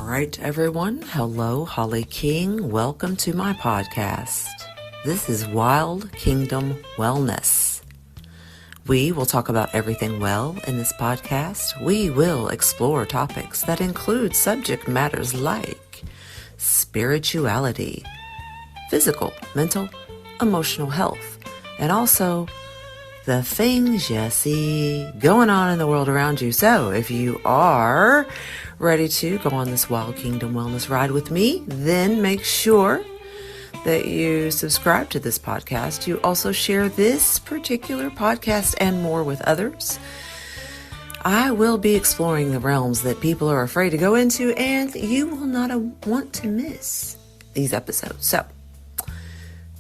right, everyone. Hello, Holly King. Welcome to my podcast. This is Wild Kingdom Wellness. We will talk about everything well in this podcast. We will explore topics that include subject matters like spirituality, physical, mental, emotional health, and also the things you see going on in the world around you. So if you are ready to go on this Wild Kingdom Wellness ride with me, then make sure that you subscribe to this podcast. You also share this particular podcast and more with others. I will be exploring the realms that people are afraid to go into, and you will not want to miss these episodes. So,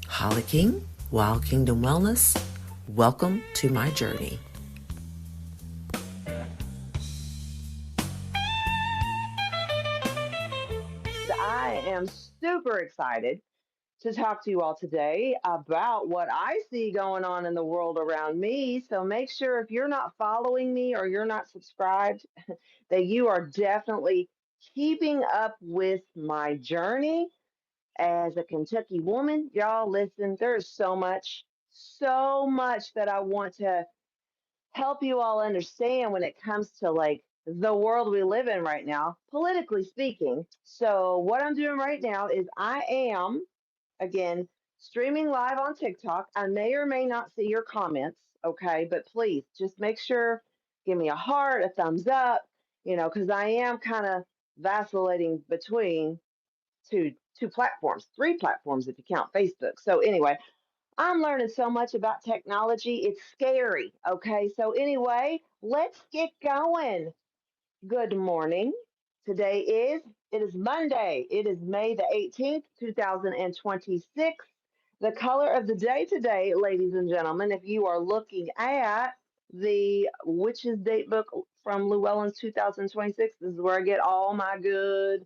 Holly King, Wild Kingdom Wellness, welcome to my journey. I am super excited to talk to you all today about what I see going on in the world around me. So make sure if you're not following me or you're not subscribed, that you are definitely keeping up with my journey as a Kentucky woman. Y'all, listen, there's so much that I want to help you all understand when it comes to like the world we live in right now, politically speaking. So, what I'm doing right now is I am, again, streaming live on TikTok. I may or may not see your comments, okay? But please just make sure, give me a heart, a thumbs up, because I am kind of vacillating between two platforms, three platforms if you count Facebook. So anyway, I'm learning so much about technology. It's scary. Okay. So, anyway, let's get going. Good morning. Today it is Monday. It is May the 18th, 2026. The color of the day today, ladies and gentlemen, if you are looking at the Witch's Date book from Llewellyn's 2026, this is where I get all my good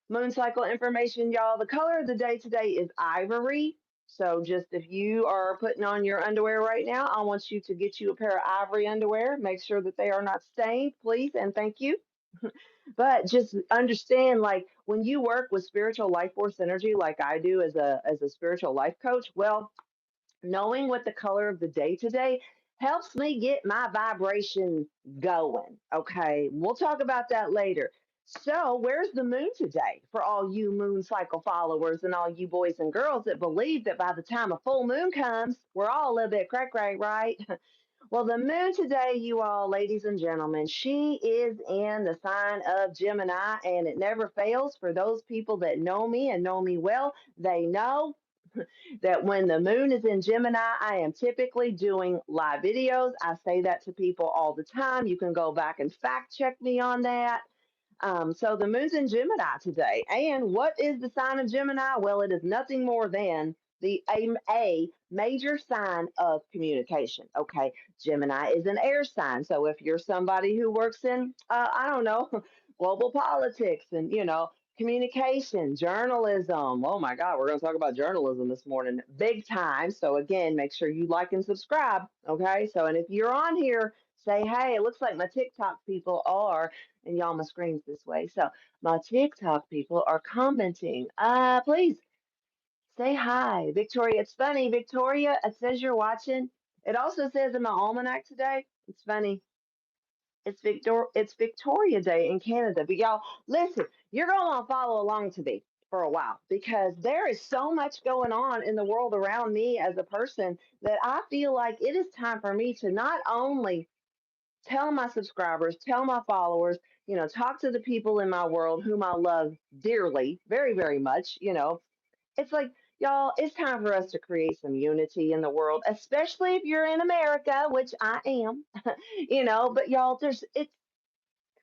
moon cycle information, y'all. The color of the day today is ivory. So just if you are putting on your underwear right now, I want you to get you a pair of ivory underwear. Make sure that they are not stained, please, and thank you. But just understand, like when you work with spiritual life force energy, like I do as a spiritual life coach, well, knowing what the color of the day today helps me get my vibration going. Okay, we'll talk about that later. So, where's the moon today for all you moon cycle followers and all you boys and girls that believe that by the time a full moon comes, we're all a little bit cray cray, right? Well, the moon today, you all, ladies and gentlemen, she is in the sign of Gemini, and it never fails. For those people that know me and know me well, they know that when the moon is in Gemini, I am typically doing live videos. I say that to people all the time. You can go back and fact check me on that. So the moon's in Gemini today. And what is the sign of Gemini? Well, it is nothing more than a major sign of communication. Okay, Gemini is an air sign. So if you're somebody who works in, I don't know, global politics and, communication, journalism. Oh my God, we're going to talk about journalism this morning, big time. So again, make sure you like and subscribe. Okay, so and if you're on here, say, hey, it looks like my TikTok people are, and y'all, my screen's this way. So my TikTok people are commenting. Please say hi, Victoria. It's funny, Victoria. It says you're watching. It also says in my almanac today. It's funny. It's Victoria Day in Canada. But y'all, listen, you're going to follow along to me for a while because there is so much going on in the world around me as a person that I feel like it is time for me to not only tell my subscribers, tell my followers, talk to the people in my world whom I love dearly, very, very much. It's like, y'all, it's time for us to create some unity in the world, especially if you're in America, which I am, but y'all,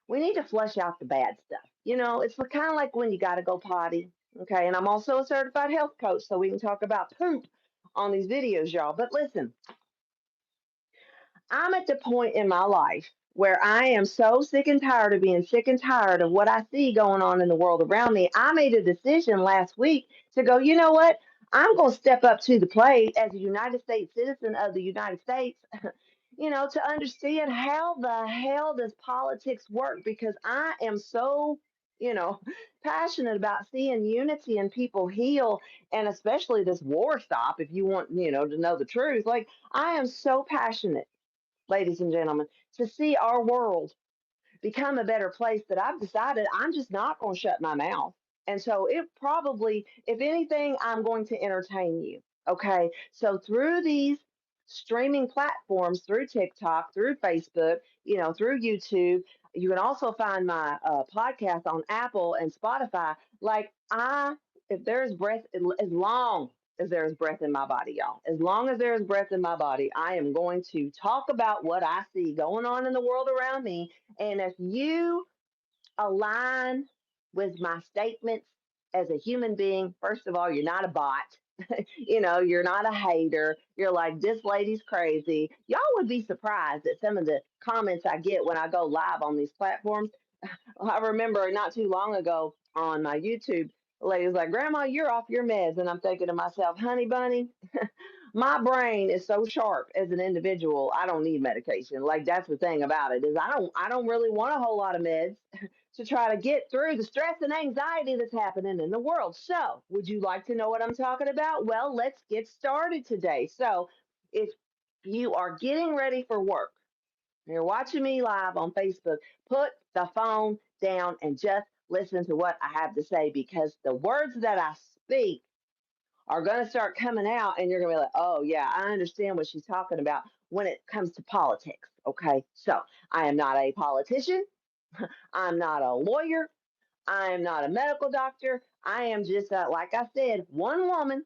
we need to flush out the bad stuff. It's kind of like when you got to go potty. Okay. And I'm also a certified health coach, so we can talk about poop on these videos, y'all. But listen, I'm at the point in my life where I am so sick and tired of being sick and tired of what I see going on in the world around me. I made a decision last week to go, you know what? I'm going to step up to the plate as a United States citizen of the United States, to understand how the hell does politics work because I am so you know, passionate about seeing unity and people heal, and especially this war stop. If you want, to know the truth, like I am so passionate, ladies and gentlemen, to see our world become a better place that I've decided I'm just not going to shut my mouth. And so it probably, if anything, I'm going to entertain you. Okay. So through these streaming platforms, through TikTok, through Facebook, through YouTube, you can also find my podcast on Apple and Spotify. Like if there's breath, as long as there is breath in my body, y'all, as long as there is breath in my body, I am going to talk about what I see going on in the world around me, and if you align with my statements as a human being, first of all, you're not a bot. You're not a hater. You're like, this lady's crazy. Y'all would be surprised at some of the comments I get when I go live on these platforms. I remember not too long ago on my YouTube, the lady was like, Grandma, you're off your meds. And I'm thinking to myself, honey bunny, my brain is so sharp as an individual, I don't need medication. Like that's the thing about it is I don't really want a whole lot of meds to try to get through the stress and anxiety that's happening in the world. So, would you like to know what I'm talking about? Well, let's get started today. So, if you are getting ready for work, you're watching me live on Facebook, put the phone down and just listen to what I have to say, because the words that I speak are going to start coming out, and you're going to be like, oh, yeah, I understand what she's talking about when it comes to politics. Okay. So I am not a politician. I'm not a lawyer. I am not a medical doctor. I am just, like I said, one woman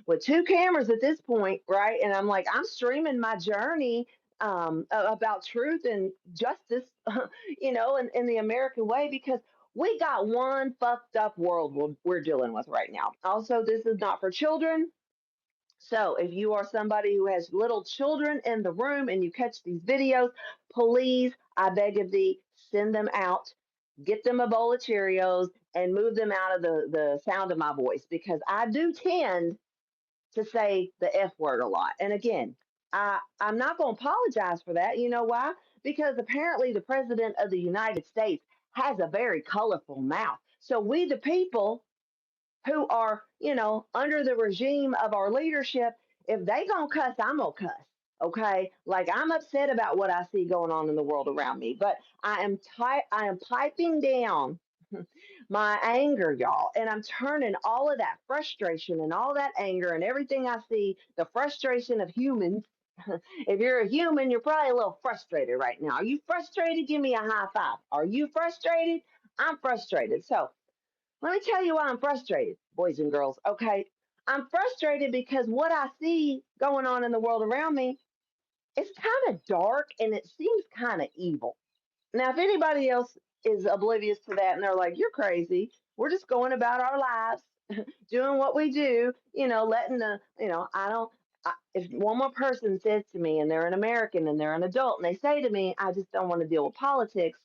with two cameras at this point, right? And I'm like, I'm streaming my journey about truth and justice, in the American way, because we got one fucked up world we're dealing with right now. Also, this is not for children. So, if you are somebody who has little children in the room and you catch these videos, please, I beg of thee, send them out, get them a bowl of Cheerios, and move them out of the sound of my voice, because I do tend to say the F word a lot. And again, I'm not going to apologize for that. You know why? Because apparently the president of the United States has a very colorful mouth. So we, the people, who are, under the regime of our leadership, if they gonna cuss, I'm gonna cuss. Okay, like I'm upset about what I see going on in the world around me, but I am piping down my anger, y'all, and I'm turning all of that frustration and all that anger and everything I see, the frustration of humans. If you're a human, you're probably a little frustrated right now. Are you frustrated? Give me a high five. Are you frustrated? I'm frustrated. So let me tell you why I'm frustrated, boys and girls. Okay. I'm frustrated because what I see going on in the world around me is kind of dark and it seems kind of evil. Now, if anybody else is oblivious to that and they're like, you're crazy, we're just going about our lives, doing what we do, letting I don't. If one more person says to me, and they're an American and they're an adult, and they say to me, I just don't want to deal with politics,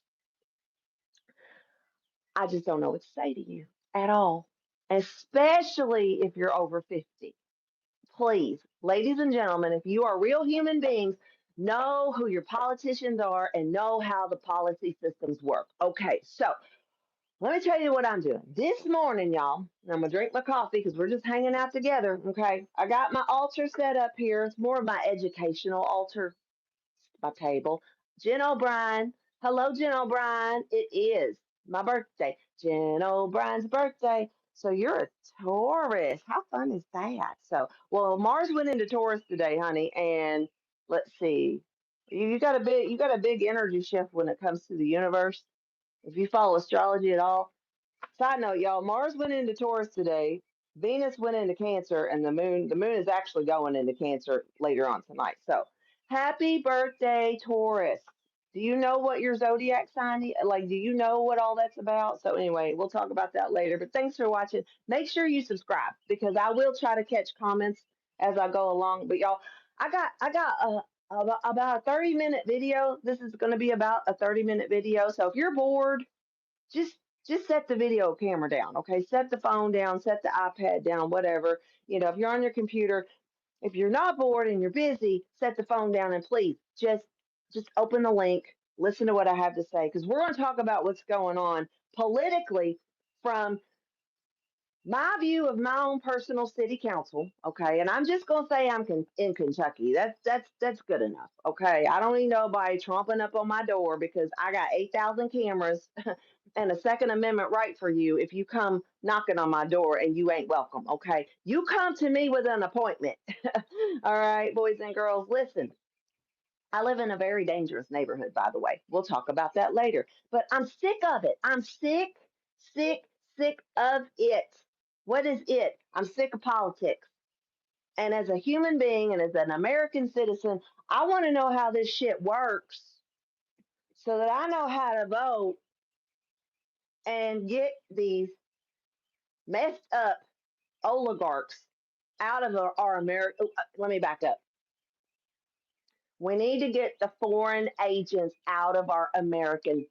I just don't know what to say to you at all, especially if you're over 50. Please, ladies and gentlemen, if you are real human beings, know who your politicians are and know how the policy systems work. Okay, so let me tell you what I'm doing. This morning, y'all, I'm going to drink my coffee because we're just hanging out together. Okay, I got my altar set up here. It's more of my educational altar, my table. Jen O'Brien. Hello, Jen O'Brien. It is my birthday. Jen O'Brien's birthday. So you're a Taurus. How fun is that? So, well, Mars went into Taurus today, honey, and let's see. You got a big energy shift when it comes to the universe. If you follow astrology at all, side note, y'all, Mars went into Taurus today. Venus went into Cancer, and the moon is actually going into Cancer later on tonight. So, happy birthday, Taurus. Do you know what your zodiac sign is? Like, do you know what all that's about? So, anyway, we'll talk about that later. But thanks for watching. Make sure you subscribe because I will try to catch comments as I go along. But y'all, I got about a 30-minute video. This is going to be about a 30-minute video. So if you're bored, just just set the video camera down. Okay, set the phone down, set the iPad down, whatever. If you're on your computer, if you're not bored and you're busy, set the phone down, and please just open the link, Listen to what I have to say because we're going to talk about what's going on politically from my view of my own personal city council. Okay, and I'm just gonna say in Kentucky. That's good enough. Okay, I don't need nobody tromping up on my door because I got 8,000 cameras and a Second Amendment right for you if you come knocking on my door and you ain't welcome. Okay, you come to me with an appointment. All right, boys and girls, listen. I live in a very dangerous neighborhood, by the way. We'll talk about that later. But I'm sick of it. I'm sick, sick, sick of it. What is it? I'm sick of politics. And as a human being and as an American citizen, I want to know how this shit works so that I know how to vote and get these messed up oligarchs out of our America. Let me back up. We need to get the foreign agents out of our American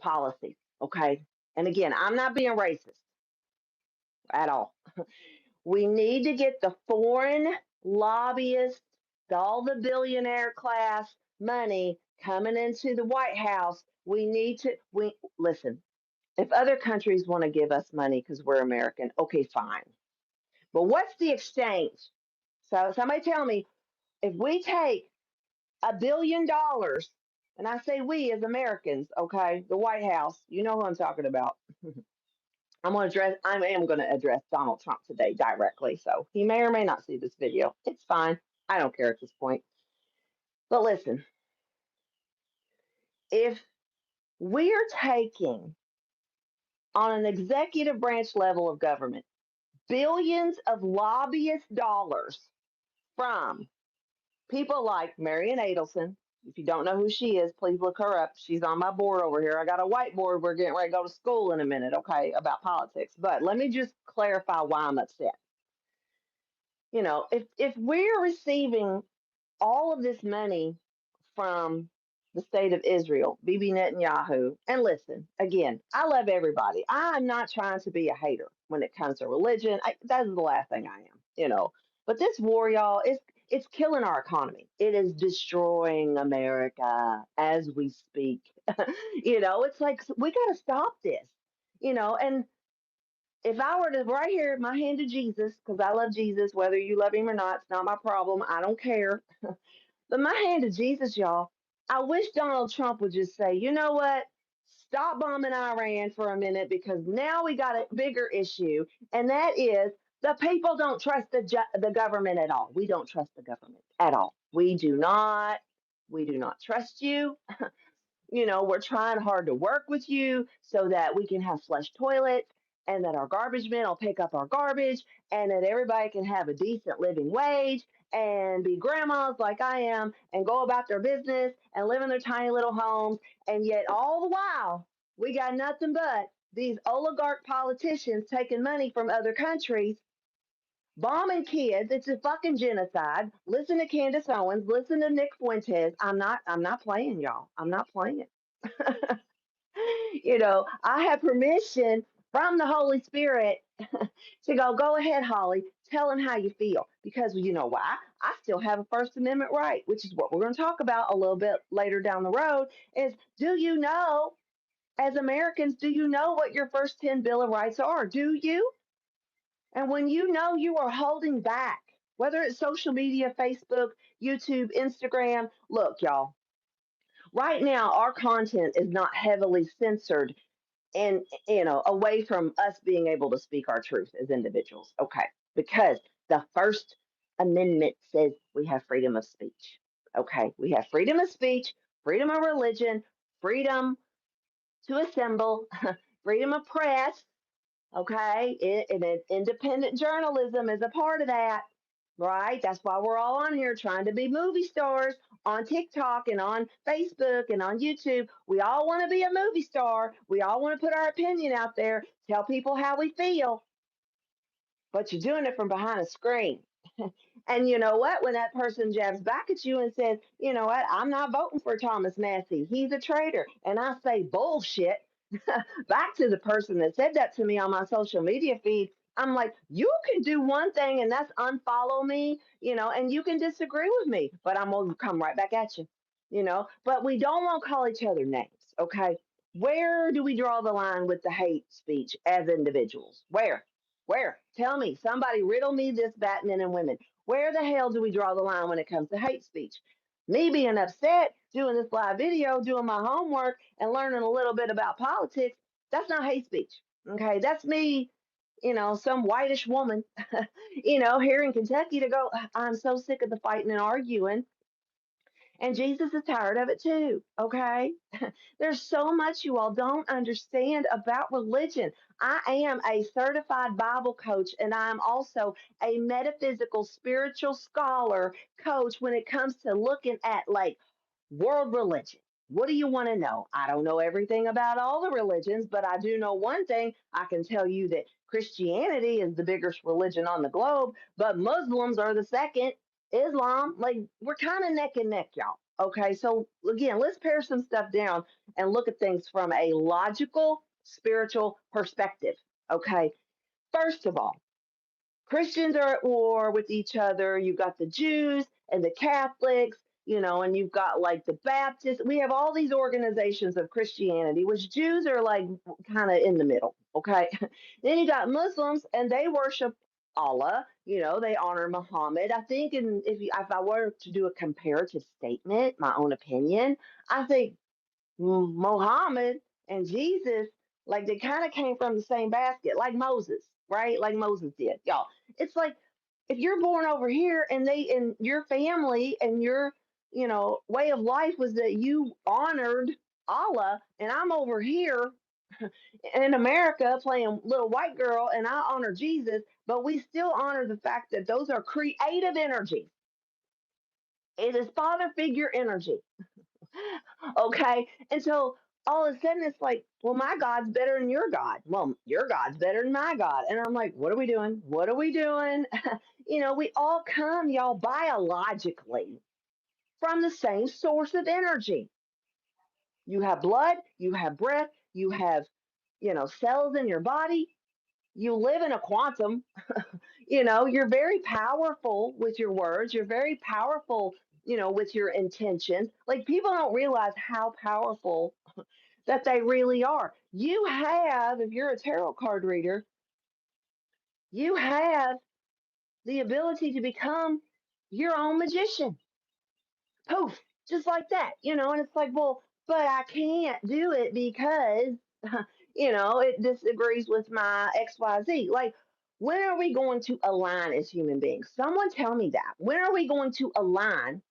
policy. Okay. And again, I'm not being racist at all. We need to get the foreign lobbyists, all the billionaire class money coming into the White House. We listen. If other countries want to give us money because we're American, okay, fine. But what's the exchange? So somebody tell me if we take $1 billion, and I say we as Americans, okay, the White House, you know who I'm talking about. I am going to address Donald Trump today directly. So he may or may not see this video. It's fine. I don't care at this point. But listen, if we're taking on an executive branch level of government billions of lobbyist dollars from people like Marian Adelson. If you don't know who she is, please look her up. She's on my board over here. I got a whiteboard. We're getting ready to go to school in a minute, okay, about politics. But let me just clarify why I'm upset. If we're receiving all of this money from the state of Israel, Bibi Netanyahu, and listen, again, I love everybody. I'm not trying to be a hater when it comes to religion. That is the last thing I am. But this war, y'all, it's killing our economy. It is destroying America as we speak. It's like we got to stop this. And if I were to right here, my hand to Jesus, because I love Jesus, whether you love him or not, it's not my problem. I don't care. But my hand to Jesus, y'all. I wish Donald Trump would just say, you know what? Stop bombing Iran for a minute because now we got a bigger issue, and that is the people don't trust the government at all. We don't trust the government at all. We do not. We do not trust you. We're trying hard to work with you so that we can have flush toilets and that our garbage men will pick up our garbage and that everybody can have a decent living wage and be grandmas like I am and go about their business and live in their tiny little homes. And yet, all the while, we got nothing but these oligarch politicians taking money from other countries, bombing kids. It's a fucking genocide. Listen to Candace Owens. Listen to Nick Fuentes. I'm not playing, y'all. I'm not playing. I have permission from the Holy Spirit to go ahead, Holly, tell him how you feel. Because you know why? I still have a First Amendment right, which is what we're going to talk about a little bit later down the road. Is do you know, as Americans, do you know what your first 10 Bill of Rights are? Do you? And when you know you are holding back, whether it's social media, Facebook, YouTube, Instagram, look, y'all, right now our content is not heavily censored and away from us being able to speak our truth as individuals. Okay, because the First Amendment says we have freedom of speech. Okay, we have freedom of speech, freedom of religion, freedom to assemble, freedom of press. Okay, and independent journalism is a part of that, right? That's why we're all on here trying to be movie stars on TikTok and on Facebook and on YouTube. We all want to be a movie star. We all want to put our opinion out there, tell people how we feel, but you're doing it from behind a screen. And you know what? When that person jabs back at you and says, you know what, I'm not voting for Thomas Massey, he's a traitor. And I say, bullshit, back to the person that said that to me on my social media feed. I'm like, you can do one thing and that's unfollow me, and you can disagree with me, but I'm going to come right back at you. but we don't want to call each other names, okay? Where do we draw the line with the hate speech as individuals? Where? Where? Tell me. Somebody riddle me this, Batman and women. Where the hell do we draw the line when it comes to hate speech? Me being upset, doing this live video, doing my homework, and learning a little bit about politics, that's not hate speech. Okay, that's me, some whitish woman, here in Kentucky to go, I'm so sick of the fighting and arguing. And Jesus is tired of it too, okay? There's so much you all don't understand about religion. I am a certified Bible coach, and I'm also a metaphysical spiritual scholar coach when it comes to looking at like world religion. What do you want to know? I don't know everything about all the religions, but I do know one thing. I can tell you that Christianity is the biggest religion on the globe, but Muslims are the second. Islam, like we're kind of neck and neck, y'all. Okay, so again, let's pare some stuff down and look at things from a logical, spiritual perspective. Okay, first of all, Christians are at war with each other. You've got the Jews and the Catholics, and you've got like the Baptists. We have all these organizations of Christianity, which Jews are like kind of in the middle. Okay. Then you got Muslims and they worship Allah. They honor Muhammad. I think, and if I were to do a comparative statement, my own opinion, I think Mohammed and Jesus, like they kind of came from the same basket, like Moses, right? Like Moses did, y'all. It's like if you're born over here and your family and your, way of life was that you honored Allah, and I'm over here in America playing little white girl and I honor Jesus, but we still honor the fact that those are creative energies. It is father figure energy. Okay. And so all of a sudden it's like, well, my God's better than your God. Well, your God's better than my God. And I'm like, what are we doing? What are we doing? We all come, y'all, biologically from the same source of energy. You have blood, you have breath, you have, cells in your body. You live in a quantum. You're very powerful with your words. You're very powerful, with your intentions. Like people don't realize how powerful that they really are. You have, if you're a tarot card reader, you have the ability to become your own magician. Poof, just like that, and it's like, well, but I can't do it because, it disagrees with my XYZ. Like, when are we going to align as human beings? Someone tell me that. When are we going to align?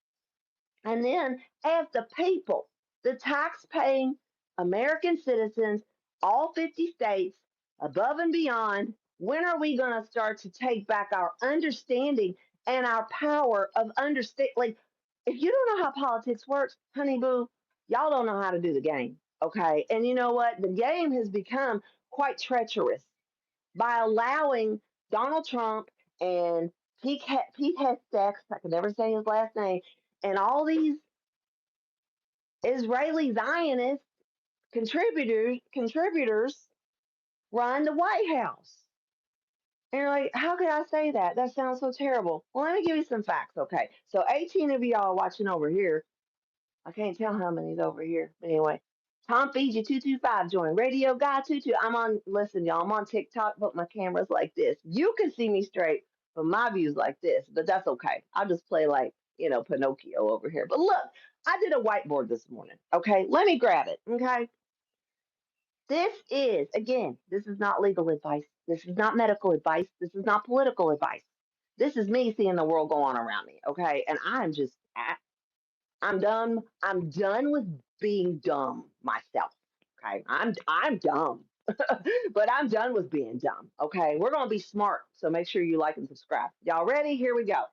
And then, as the people, the tax paying American citizens, all 50 states, above and beyond, when are we going to start to take back our understanding and our power of understand? Like, if you don't know how politics works, honey boo, y'all don't know how to do the game. Okay. And you know what? The game has become quite treacherous by allowing Donald Trump and Pete Hessex, I can never say his last name, and all these Israeli Zionist contributors run the White House. And you're like, how could I say that? That sounds so terrible. Well, let me give you some facts, okay? So 18 of y'all watching over here. I can't tell how many's over here. But anyway, Tom Fiji 225 joined. Radio Guy 22. Listen, y'all, I'm on TikTok, but my camera's like this. You can see me straight, but my view's like this. But that's okay. I'll just play like, Pinocchio over here. But look, I did a whiteboard this morning. Okay, let me grab it. Okay. This is not legal advice. This is not medical advice. This is not political advice. This is me seeing the world go on around me. Okay. And I'm done. I'm done with being dumb myself. Okay. I'm dumb. But I'm done with being dumb. Okay. We're gonna be smart. So make sure you like and subscribe. Y'all ready? Here we go.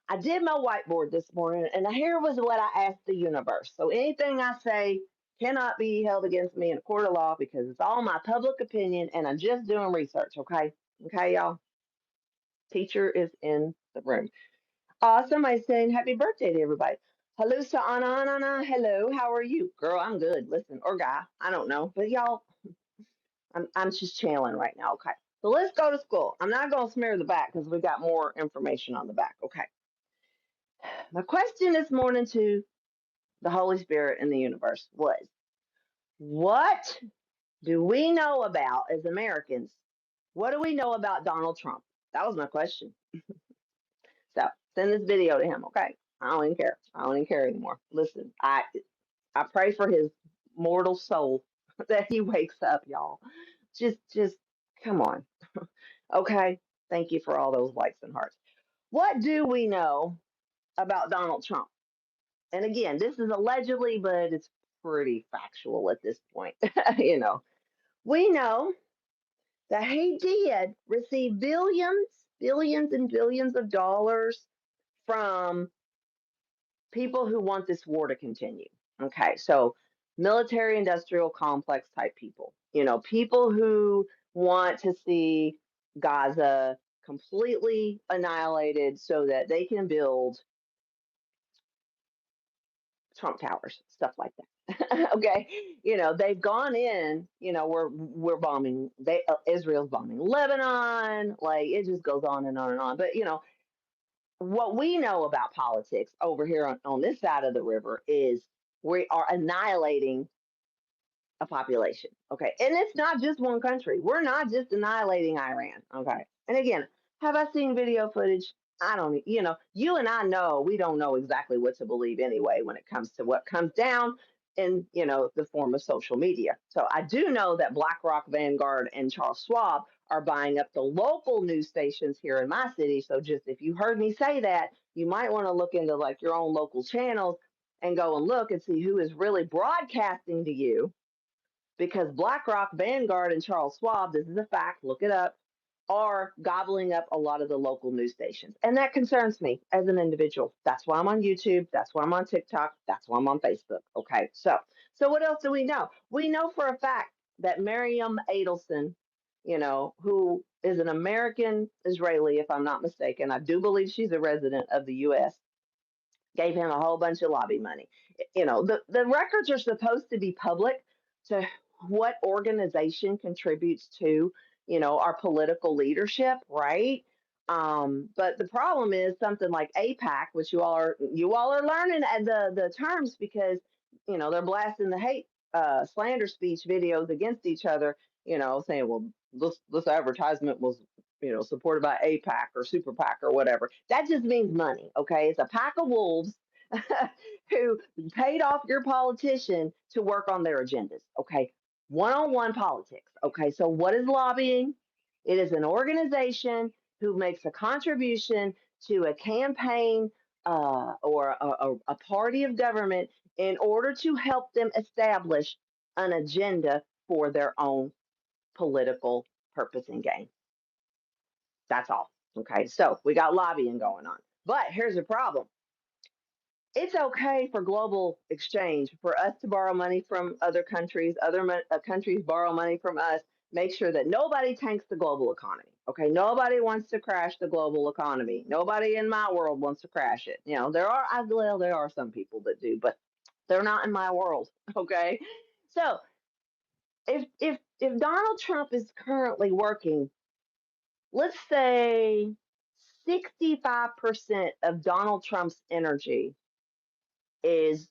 I did my whiteboard this morning, and here was what I asked the universe. So anything I say cannot be held against me in a court of law because it's all my public opinion, and I'm just doing research. Okay. Okay, y'all. Teacher is in the room. Somebody's saying happy birthday to everybody. Hello, Anna. Hello, how are you? Girl, I'm good. Listen, or guy, I don't know. But y'all, I'm just chilling right now. Okay. So let's go to school. I'm not gonna smear the back because we got more information on the back. Okay. My question this morning to the Holy Spirit in the universe was, what do we know about as Americans? What do we know about Donald Trump? That was my question. So send this video to him, okay? I don't even care. I don't even care anymore. Listen, I pray for his mortal soul that he wakes up, y'all. Just come on. Okay. Thank you for all those likes and hearts. What do we know about Donald Trump? And again, this is allegedly, but it's pretty factual at this point. you know, we know that he did receive billions and billions of dollars from people who want this war to continue. Okay, so military industrial complex type people, people who want to see Gaza completely annihilated so that they can build Trump towers, stuff like that. Okay, they've gone in. We're bombing. Israel's bombing Lebanon. Like it just goes on and on and on. But what we know about politics over here on this side of the river is we are annihilating a population. Okay. And it's not just one country. We're not just annihilating Iran. Okay. And again, have I seen video footage? I don't, you and I know we don't know exactly what to believe anyway when it comes to what comes down in, the form of social media. So I do know that BlackRock, Vanguard, and Charles Schwab are buying up the local news stations here in my city. So just if you heard me say that, you might want to look into like your own local channels and go and look and see who is really broadcasting to you, because BlackRock, Vanguard, and Charles Schwab, this is a fact, look it up, are gobbling up a lot of the local news stations. And that concerns me as an individual. That's why I'm on YouTube. That's why I'm on TikTok. That's why I'm on Facebook. Okay. So what else do we know? We know for a fact that Miriam Adelson, who is an American Israeli, if I'm not mistaken, I do believe she's a resident of the US, gave him a whole bunch of lobby money. The records are supposed to be public to what organization contributes to, our political leadership, right? But the problem is something like APAC, which you all are learning the terms because they're blasting the hate slander speech videos against each other, saying, well, this advertisement was supported by APAC or Super PAC or whatever. That just means money, okay? It's a pack of wolves who paid off your politician to work on their agendas, okay? One-on-one politics, okay? So what is lobbying? It is an organization who makes a contribution to a campaign or a party of government in order to help them establish an agenda for their own political purpose and gain. That's all. Okay, so we got lobbying going on. But here's the problem. It's okay for global exchange for us to borrow money from other countries, countries borrow money from us, make sure that nobody tanks the global economy. Okay, nobody wants to crash the global economy. Nobody in my world wants to crash it. There are some people that do, but they're not in my world. Okay, so if Donald Trump is currently working, let's say 65% of Donald Trump's energy is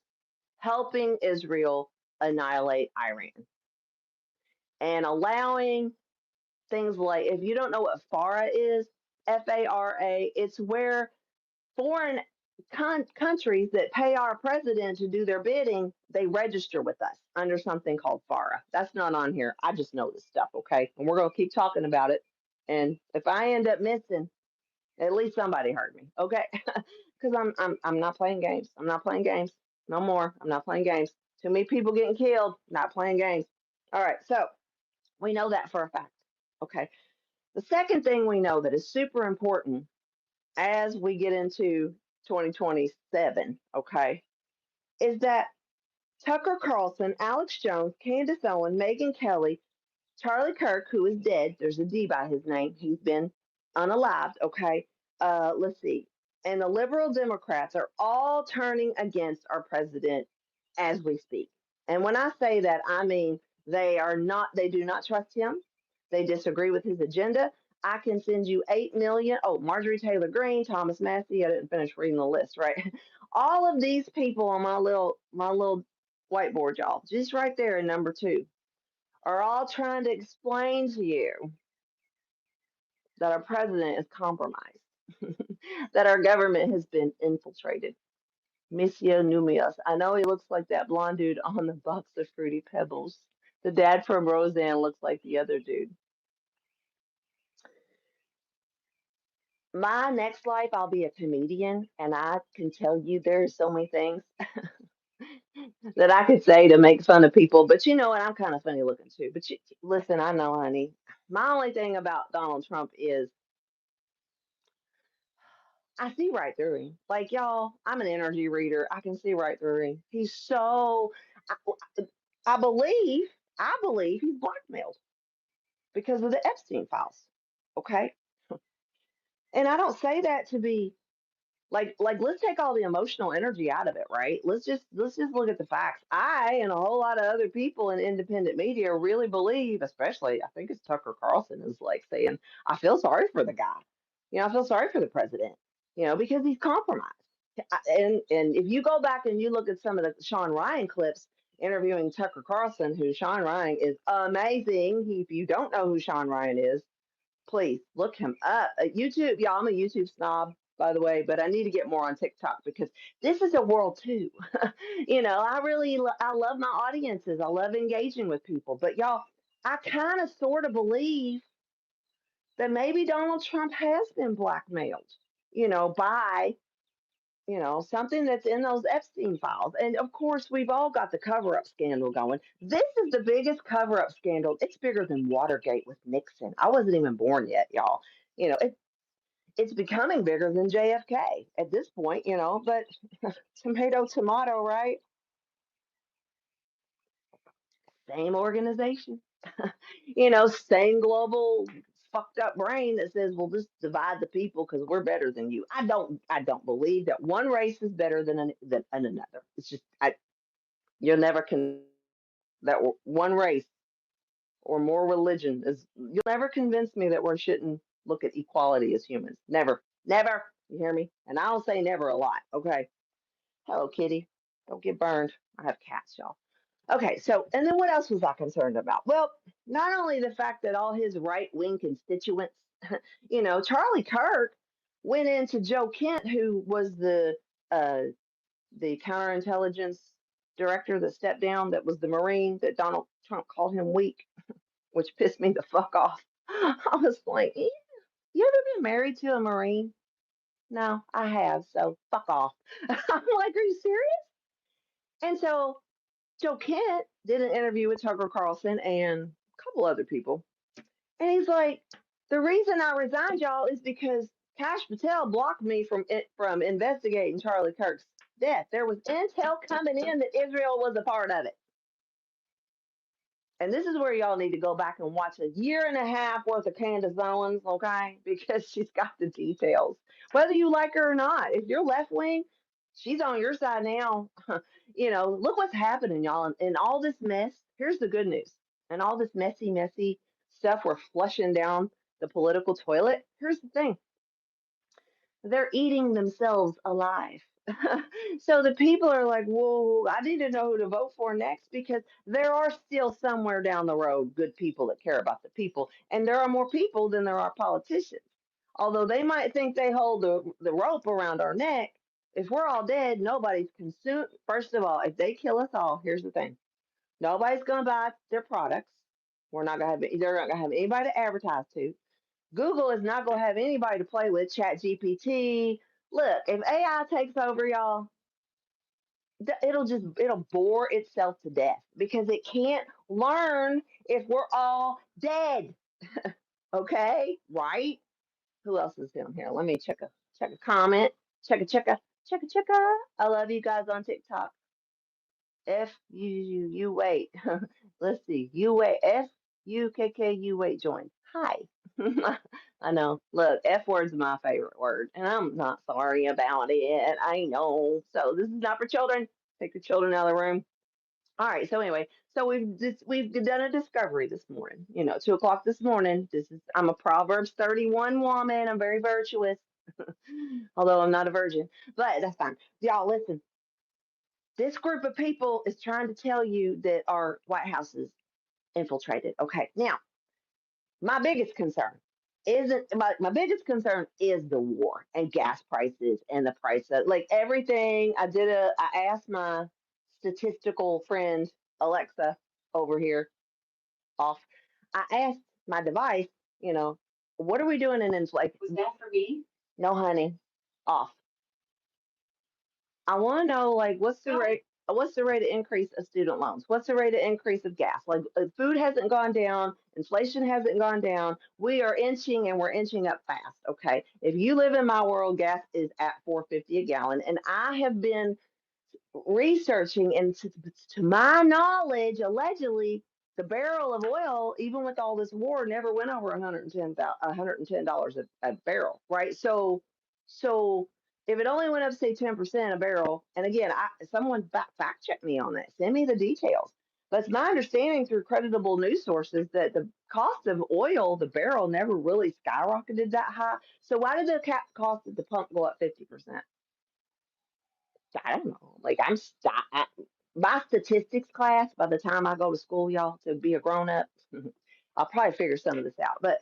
helping Israel annihilate Iran and allowing things like, if you don't know what FARA is, FARA, it's where foreign countries that pay our president to do their bidding, they register with us under something called FARA. That's not on here. I just know this stuff, okay? And we're going to keep talking about it. And if I end up missing, at least somebody heard me, okay? Because I'm not playing games. I'm not playing games no more. I'm not playing games. Too many people getting killed. Not playing games. All right, so we know that for a fact. Okay. The second thing we know that is super important as we get into 2027, okay, is that Tucker Carlson, Alex Jones, Candace Owen, Megyn Kelly, Charlie Kirk, who is dead, there's a D by his name, he's been unalived, okay? Let's see. And the liberal Democrats are all turning against our president as we speak. And when I say that, I mean they do not trust him. They disagree with his agenda. I can send you 8 million. Oh, Marjorie Taylor Greene, Thomas Massey. I didn't finish reading the list, right? All of these people on my little whiteboard, y'all, just right there in number two, are all trying to explain to you that our president is compromised, that our government has been infiltrated. Monsieur Numius. I know he looks like that blonde dude on the box of Fruity Pebbles. The dad from Roseanne looks like the other dude. My next life, I'll be a comedian, and I can tell you there's so many things that I could say to make fun of people. But you know what? I'm kind of funny looking too. But listen, I know, honey. My only thing about Donald Trump is I see right through him. Like y'all, I'm an energy reader. I can see right through him. He's so. I, I believe. I believe he's blackmailed because of the Epstein files. Okay, and I don't say that to be like let's take all the emotional energy out of it, right? Let's just look at the facts. I and a whole lot of other people in independent media really believe, especially I think it's Tucker Carlson is like saying, I feel sorry for the guy. I feel sorry for the president, because he's compromised. And if you go back and you look at some of the Sean Ryan clips interviewing Tucker Carlson, who Sean Ryan is amazing. If you don't know who Sean Ryan is, please look him up. YouTube, y'all, I'm a YouTube snob, by the way, but I need to get more on TikTok because this is a world too. I love my audiences. I love engaging with people. But y'all, I kind of sort of believe that maybe Donald Trump has been blackmailed, by something that's in those Epstein files. And of course, we've all got the cover up scandal going. This is the biggest cover up scandal. It's bigger than Watergate with Nixon. I wasn't even born yet, y'all. It's becoming bigger than JFK at this point, but tomato, tomato, right? Same organization, same global fucked up brain that says we'll just divide the people because we're better than you. I don't believe that one race is better than another. It's just you'll never that one race or more religion is you'll never convince me that we shouldn't look at equality as humans. Never. Never. You hear me? And I'll say never a lot. Okay. Hello, kitty. Don't get burned. I have cats, y'all. Okay, so and then what else was I concerned about? Well, not only the fact that all his right wing constituents, Charlie Kirk went into Joe Kent, who was uh, the counterintelligence director that stepped down, that was the Marine that Donald Trump called him weak, which pissed me the fuck off. I was like, You ever been married to a Marine? No, I have, so fuck off. I'm like, are you serious? And so Joe Kent did an interview with Tucker Carlson and a couple other people. And he's like, the reason I resigned, y'all, is because Cash Patel blocked me from investigating Charlie Kirk's death. There was intel coming in that Israel was a part of it. And this is where y'all need to go back and watch a year and a half worth of Candace Owens, okay? Because she's got the details. Whether you like her or not, if you're left wing, she's on your side now. Look what's happening, y'all. And all this mess, here's the good news. And all this messy stuff we're flushing down the political toilet. Here's the thing, they're eating themselves alive. So the people are like, whoa, I need to know who to vote for next because there are still somewhere down the road good people that care about the people. And there are more people than there are politicians. Although they might think they hold the rope around our neck, if we're all dead, nobody's consumed. First of all, if they kill us all, here's the thing, nobody's going to buy their products. They're not going to have anybody to advertise to. Google is not going to have anybody to play with. Chat GPT. Look, if AI takes over, y'all, it'll bore itself to death because it can't learn if we're all dead. Okay, right? Who else is down here? Let me check a comment. Check a. I love you guys on TikTok. F you wait. Let's see. You wait. FUKK you wait join. Hi. I know. Look, F word's my favorite word, and I'm not sorry about it. I know. So this is not for children. Take the children out of the room. All right. So anyway, so we've done a discovery this morning. 2 o'clock this morning. I'm a Proverbs 31 woman. I'm very virtuous, although I'm not a virgin, but that's fine. Y'all listen. This group of people is trying to tell you that our White House is infiltrated. Okay. Now, my biggest concern isn't my biggest concern is the war and gas prices and the price of like everything. I asked my statistical friend Alexa over here off. I asked my device, you know, what are we doing in inflation? Was that for me? No, honey, off. I want to know like what's the rate? What's the rate of increase of student loans? What's the rate of increase of gas? Like food hasn't gone down, inflation hasn't gone down. We are inching and we're inching up fast. Okay, if you live in my world, gas is at 4.50 a gallon, and I have been researching, and to my knowledge, allegedly, the barrel of oil, even with all this war, never went over $110 a barrel, right? So if it only went up, say 10% a barrel, and again, someone fact check me on that, send me the details. But it's my understanding through creditable news sources that the cost of oil, the barrel, never really skyrocketed that high. So why did the cost at the pump go up 50%? I don't know. Like my statistics class. By the time I go to school, y'all, to be a grown up, I'll probably figure some of this out. But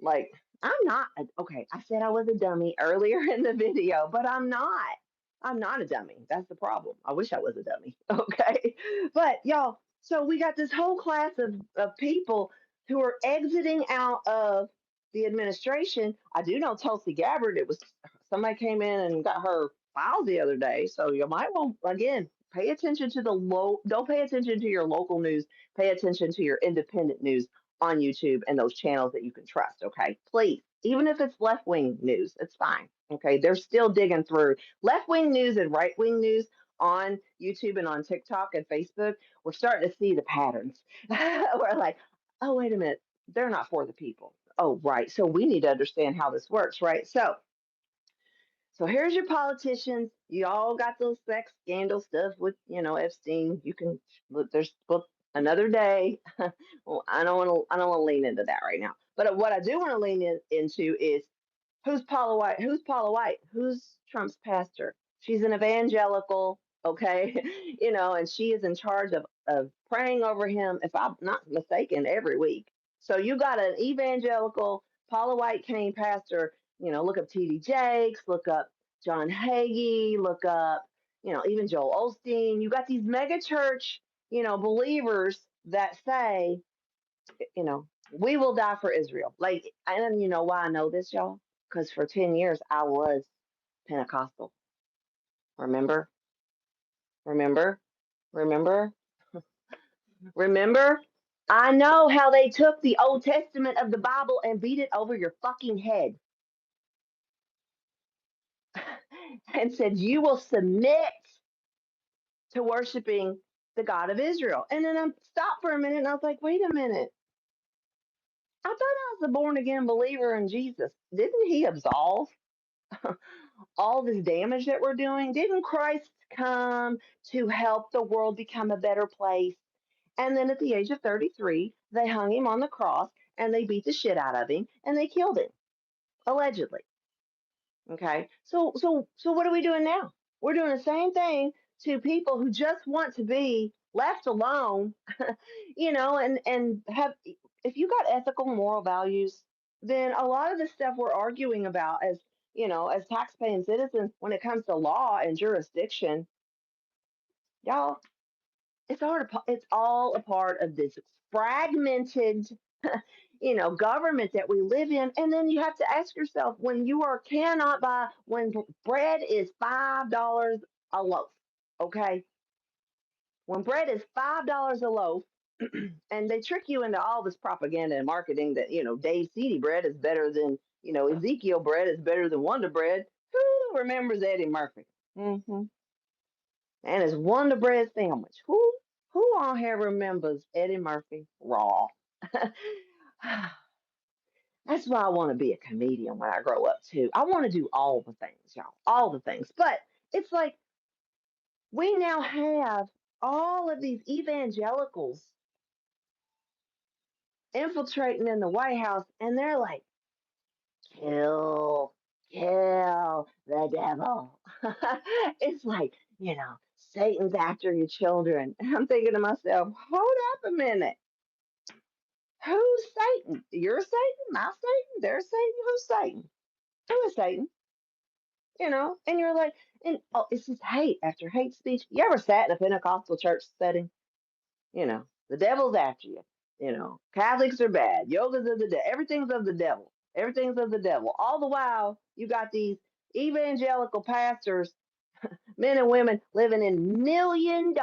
like, I'm not okay. I said I was a dummy earlier in the video, but I'm not. I'm not a dummy. That's the problem. I wish I was a dummy. Okay, but y'all. So we got this whole class of people who are exiting out of the administration. I do know Tulsi Gabbard. It was somebody came in and got her filed the other day. So you might want again pay attention to the low. Don't pay attention to your local news. Pay attention to your independent news on YouTube and those channels that you can trust. Okay, please, even if it's left wing news, it's fine. Okay, they're still digging through left wing news and right wing news on YouTube and on TikTok and Facebook. We're starting to see the patterns. We're like, oh, wait a minute, they're not for the people. Oh, right. So we need to understand how this works, right? So here's your politicians. You all got those sex scandal stuff with, Epstein. You can look. There's book another day. Well, I don't want to. I don't want to lean into that right now. But what I do want to into is who's Paula White? Who's Paula White? Who's Trump's pastor? She's an evangelical, okay, and she is in charge of praying over him, if I'm not mistaken, every week. So you got an evangelical Paula White Kane pastor. Look up T.D. Jakes, look up John Hagee, look up, even Joel Osteen. You got these mega church, believers that say, we will die for Israel. Like, and you know why I know this, y'all? Because for 10 years I was Pentecostal. Remember? Remember? Remember? Remember? I know how they took the Old Testament of the Bible and beat it over your fucking head and said, you will submit to worshiping the God of Israel. And then I stopped for a minute and I was like, wait a minute. I thought I was a born again believer in Jesus. Didn't he absolve all this damage that we're doing? Didn't Christ come to help the world become a better place? And then at the age of 33, they hung him on the cross and they beat the shit out of him and they killed him, allegedly. Okay. So what are we doing now? We're doing the same thing to people who just want to be left alone, and have if you got ethical moral values, then a lot of the stuff we're arguing about as tax-paying citizens when it comes to law and jurisdiction, y'all, it's all a part of this fragmented government that we live in. And then you have to ask yourself, when you are cannot buy, when bread is $5 a loaf, okay, when bread is $5 a loaf, and they trick you into all this propaganda and marketing that Dave Seedy bread is better than Ezekiel bread is better than Wonder Bread. Who remembers Eddie Murphy? Hmm. And his Wonder Bread sandwich. Who on here remembers Eddie Murphy raw? That's why I want to be a comedian when I grow up too. I want to do all the things, y'all, all the things. But it's like we now have all of these evangelicals infiltrating in the White House, and they're like, kill, kill the devil. It's like, Satan's after your children. And I'm thinking to myself, hold up a minute. Who's Satan? You're Satan? My Satan? There's Satan? Who's Satan? Who is Satan? And you're like, and it's just hate after hate speech. You ever sat in a Pentecostal church setting? The devil's after you. Catholics are bad. Yoga's of the devil. Everything's of the devil. Everything's of the devil. All the while, you got these evangelical pastors, men and women living in $1 million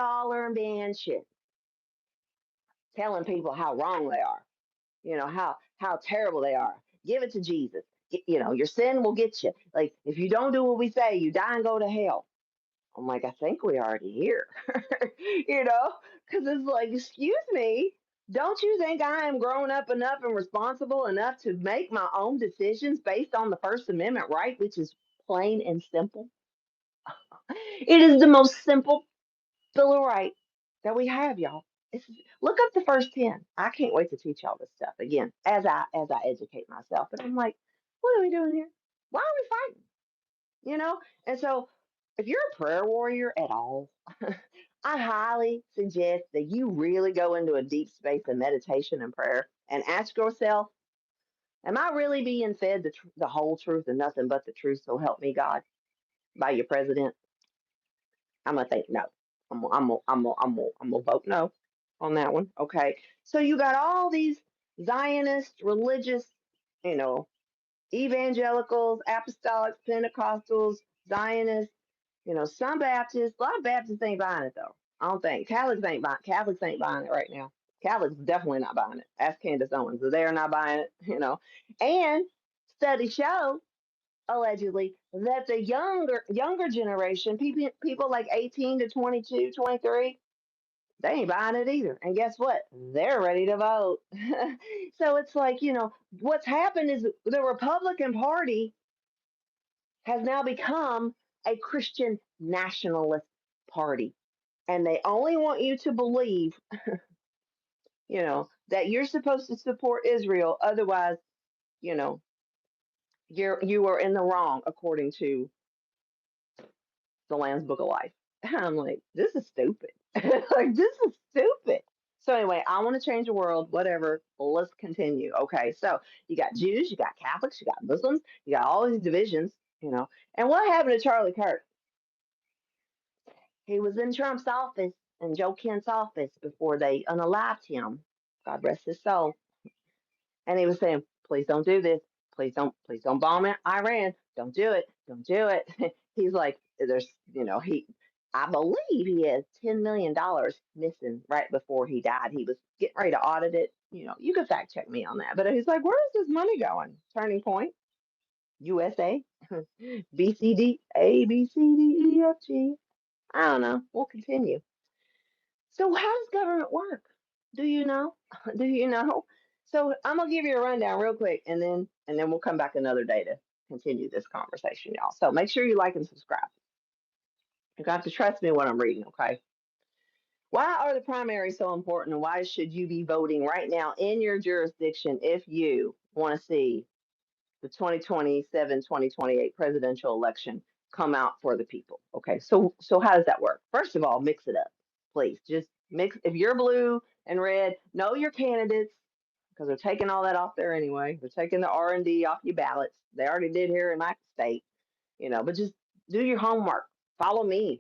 mansions, telling people how wrong they are. How terrible they are. Give it to Jesus. Your sin will get you. Like if you don't do what we say, you die and go to hell. I'm like, I think we already here, you know, because it's like, excuse me, don't you think I am grown up enough and responsible enough to make my own decisions based on the First Amendment right, which is plain and simple? It is the most simple Bill of Rights that we have, y'all. It's, look up the first 10. I can't wait to teach y'all this stuff again as I educate myself. But I'm like, what are we doing here? Why are we fighting? you know? And so, if you're a prayer warrior at all, I highly suggest that you really go into a deep space of meditation and prayer and ask yourself, am I really being fed the whole truth and nothing but the truth? So help me God by your president. I'm gonna think no. I'm gonna vote no on that one. Okay. So you got all these Zionist religious, you know, evangelicals, apostolics, Pentecostals, Zionists, some Baptists. A lot of Baptists ain't buying it though. I don't think Catholics ain't buying it right now. Catholics definitely not buying it. Ask Candace Owens. They are not buying it. And studies show allegedly that the younger generation, people like 18 to 22, 23, they ain't buying it either. And guess what? They're ready to vote. So it's like, what's happened is the Republican Party has now become a Christian nationalist party. And they only want you to believe, that you're supposed to support Israel. Otherwise, you know, you are in the wrong according to the Lamb's Book of Life. And I'm like, this is stupid. Like, this is stupid. So anyway, I want to change the world, whatever. Well, let's continue. Okay, so you got Jews, you got Catholics, you got Muslims, you got all these divisions. And what happened to Charlie Kirk? He was in Trump's office and Joe Kent's office before they unalived him. God rest his soul. And he was saying, please don't do this. Please don't bomb Iran. Don't do it. Don't do it. He's like, I believe he has $10 million missing right before he died. He was getting ready to audit it. You could fact check me on that. But he's like, where is this money going? Turning Point, USA, BCD, A, B, C, D, E, F, G. I don't know. We'll continue. So how does government work? Do you know? Do you know? So I'm gonna give you a rundown real quick, and then we'll come back another day to continue this conversation, y'all. So make sure you like and subscribe. You got to trust me when I'm reading, okay? Why are the primaries so important, and why should you be voting right now in your jurisdiction if you want to see the 2027-2028 presidential election come out for the people? Okay, so how does that work? First of all, mix it up, please. Just mix. If you're blue and red, know your candidates because they're taking all that off there anyway. They're taking the R&D off your ballots. They already did here in my state, but just do your homework. Follow me.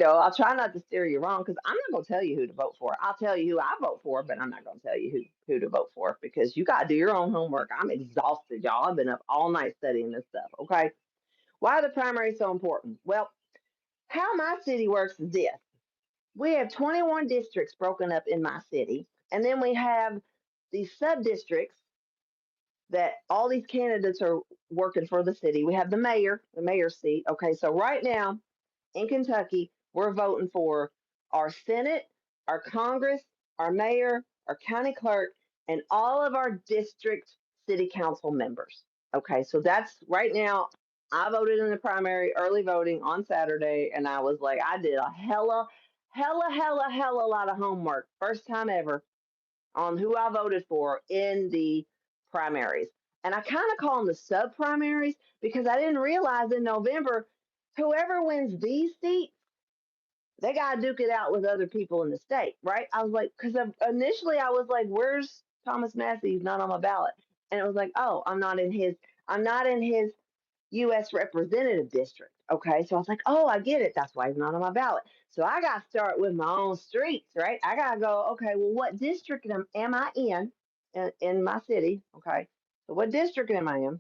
I'll try not to steer you wrong because I'm not going to tell you who to vote for. I'll tell you who I vote for, but I'm not going to tell you who to vote for because you got to do your own homework. I'm exhausted, y'all. I've been up all night studying this stuff. Okay. Why are the primaries so important? Well, how my city works is this: we have 21 districts broken up in my city, and then we have these sub districts that all these candidates are working for the city. We have the mayor's seat. Okay, so right now in Kentucky, we're voting for our Senate, our Congress, our mayor, our county clerk, and all of our district city council members. Okay, so that's right now. I voted in the primary early voting on Saturday, and I was like, I did a hella lot of homework. First time ever on who I voted for in the primaries. And I kind of call them the sub primaries because I didn't realize in November, whoever wins these seats, they got to duke it out with other people in the state, right? I was like, because initially I was like, where's Thomas Massey? He's not on my ballot. And it was like, oh, I'm not in his U.S. representative district. Okay, so I was like, oh, I get it. That's why he's not on my ballot. So I got to start with my own streets, right? I got to go, okay, well, what district am I in my city? Okay, so what district am I in?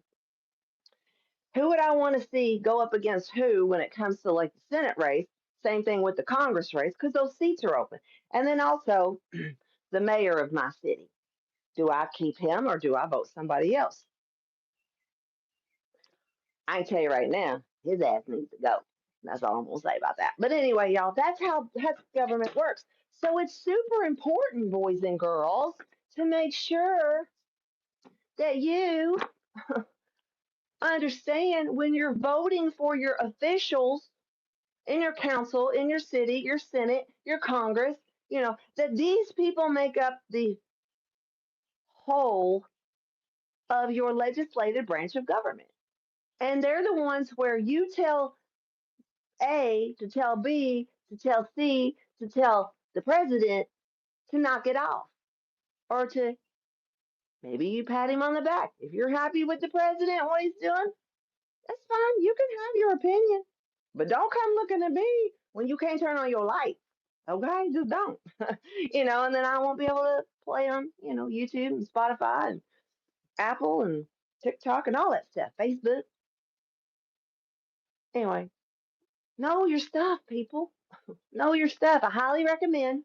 Who would I want to see go up against who when it comes to like the Senate race? Same thing with the Congress race because those seats are open. And then also the mayor of my city. Do I keep him or do I vote somebody else? I can tell you right now, his ass needs to go. That's all I'm gonna say about that. But anyway, y'all, that's government works. So it's super important, boys and girls, to make sure that you understand when you're voting for your officials in your council, in your city, your Senate, your Congress, that these people make up the whole of your legislative branch of government. And they're the ones where you tell A to tell B to tell C to tell the president to knock it off or to maybe you pat him on the back. If you're happy with the president and what he's doing, that's fine. You can have your opinion, but don't come looking at me when you can't turn on your light. Okay, just don't. And then I won't be able to play on, YouTube and Spotify and Apple and TikTok and all that stuff, Facebook. Anyway, know your stuff, people. Know your stuff. I highly recommend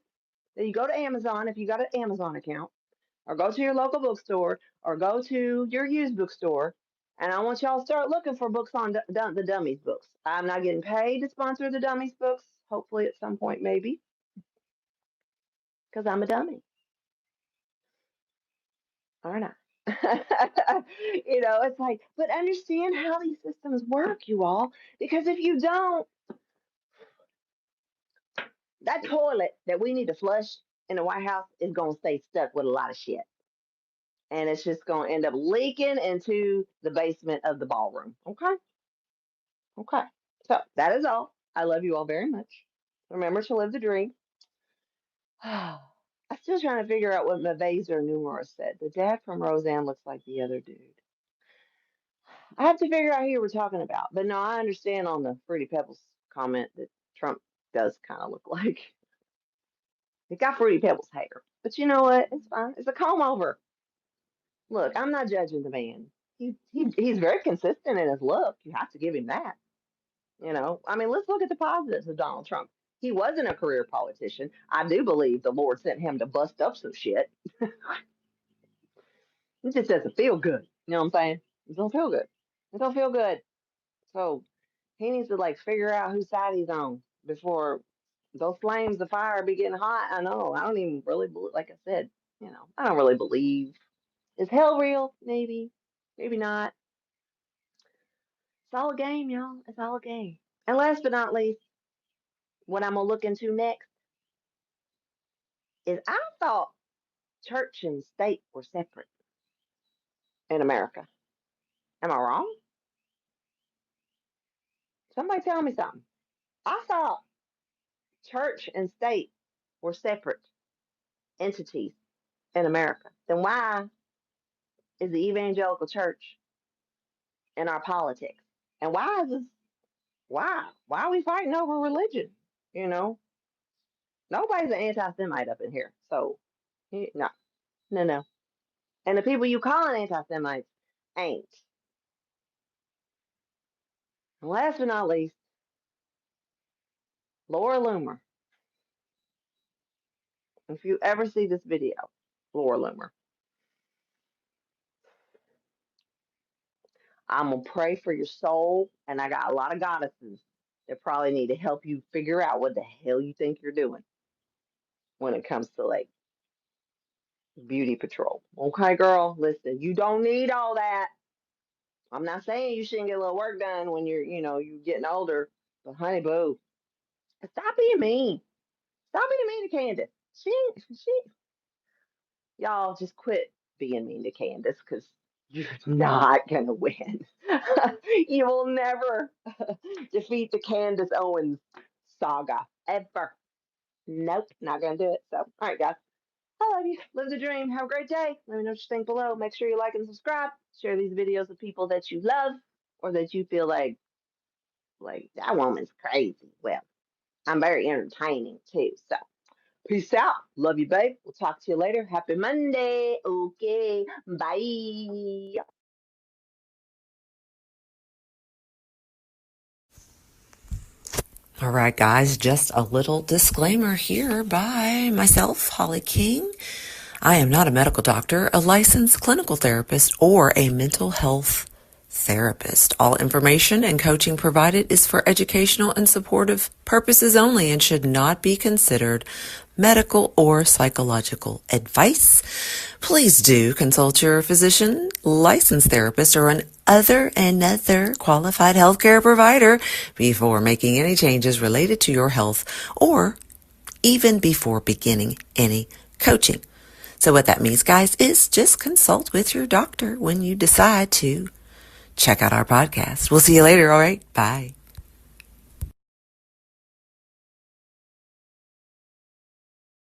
that you go to Amazon if you got an Amazon account, or go to your local bookstore, or go to your used bookstore. And I want y'all to start looking for books on the Dummies books. I'm not getting paid to sponsor the Dummies books. Hopefully, at some point, maybe, because I'm a dummy, aren't I? It's like, but understand how these systems work, you all, because if you don't, that toilet that we need to flush in the White House is going to stay stuck with a lot of shit. And it's just going to end up leaking into the basement of the ballroom. Okay. Okay. So that is all. I love you all very much. Remember to live the dream. I'm still trying to figure out what Mavaser Numera said. The dad from Roseanne looks like the other dude. I have to figure out who you were talking about. But no, I understand on the Fruity Pebbles comment that Trump does kind of look like. He got Fruity Pebbles hair. But you know what? It's fine. It's a comb over. Look, I'm not judging the man. He's very consistent in his look. You have to give him that. I mean, let's look at the positives of Donald Trump. He wasn't a career politician. I do believe the Lord sent him to bust up some shit. It just doesn't feel good. You know what I'm saying? It don't feel good. It don't feel good. So he needs to like figure out whose side he's on before those flames of fire be getting hot. I know. I don't even really believe, like I said, I don't really believe. Is hell real? Maybe. Maybe not. It's all a game, y'all. It's all a game. And last but not least, what I'm gonna look into next is I thought church and state were separate in America. Am I wrong? Somebody tell me something. I thought church and state were separate entities in America. Then why is the evangelical church in our politics? And why is this? Why? Why are we fighting over religion? You know, nobody's an anti-Semite up in here. So, no, no, no. And the people you calling anti-Semites ain't. And last but not least, Laura Loomer. If you ever see this video, Laura Loomer, I'm gonna pray for your soul, and I got a lot of goddesses that probably need to help you figure out what the hell you think you're doing when it comes to like beauty patrol. Okay, girl, listen, you don't need all that. I'm not saying you shouldn't get a little work done when you're getting older, but honey boo, stop being mean. Stop being mean to Candace. She, y'all just quit being mean to Candace because you're not going to win. You will never defeat the Candace Owens saga ever. Nope, not going to do it. So, all right, guys. I love you. Live the dream. Have a great day. Let me know what you think below. Make sure you like and subscribe. Share these videos with people that you love or that you feel like that woman's crazy. Well, I'm very entertaining too. So peace out. Love you, babe. We'll talk to you later. Happy Monday. Okay. Bye. All right, guys, just a little disclaimer here by myself, Holly King. I am not a medical doctor, a licensed clinical therapist, or a mental health therapist. All information and coaching provided is for educational and supportive purposes only and should not be considered medical or psychological advice. Please do consult your physician, licensed therapist, or another qualified healthcare provider before making any changes related to your health or even before beginning any coaching. So what that means, guys, is just consult with your doctor when you decide to check out our podcast. We'll see you later, all right? Bye.